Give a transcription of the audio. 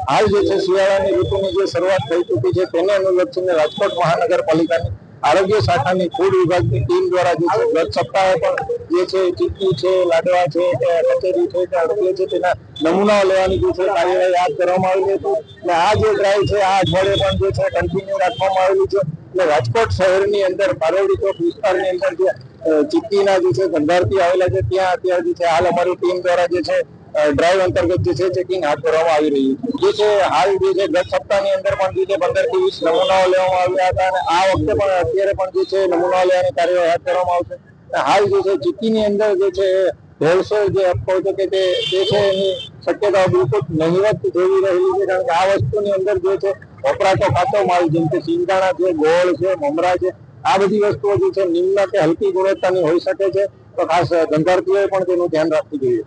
હાલ જે છે શિયાળાની ઋતુની જે શરૂઆત થઈ ચૂકી છે તેને અનુલક્ષીને રાજકોટ મહાનગરપાલિકાની આરોગ્ય શાખાની ફૂડ વિભાગની ટીમ દ્વારા જે છે ગત સપ્તાહે પણ જે છે ચીક્કી છે, લાડવા છે, કચેરી છે કે અડદિયા છે તેના નમૂનાઓ લેવાની જે છે કાર્યવાહી હાથ ધરવામાં આવેલી હતી અને આ જે ડ્રાઈવ છે આ અઠવાડિયે પણ જે છે કન્ટિન્યુ રાખવામાં આવેલી છે એટલે રાજકોટ શહેરની અંદર પારેવડી ચોક વિસ્તારની અંદર જે ચીક્કીના જે છે ધંધાર્થી આવેલા છે ત્યાં અત્યારે જે છે હાલ અમારી ટીમ દ્વારા જે છે ડ્રાઈવ અંતર્ગત જે છે ચેકિંગ હાથ ધરવામાં આવી રહ્યું છે. જે છે હાલ જે છે ગત સપ્તાહની અંદર પણ જે છે 15 થી 20 નમૂનાઓ લેવામાં આવ્યા હતા અને આ વખતે પણ અત્યારે પણ જે છે નમૂનાઓ લેવાની કાર્યવાહી હાથ ધરવામાં આવશે. હાલ જે છે ચીક્કીની અંદર જે છે ભેળસેળ જે અફવાઓ છે કે તે છે એની શક્યતાઓ બિલકુલ નહિવત જેવી રહેલી છે કારણ કે આ વસ્તુની અંદર જે છે વપરાતો કાચો માલ જેમ કે સિંગદાણા છે, ગોળ છે, મમરા છે આ બધી વસ્તુઓ જે છે નિમ્ન કે હલકી ગુણવત્તાની હોઈ શકે છે તો ખાસ ધંધાર્થીઓએ પણ તેનું ધ્યાન રાખવું જોઈએ.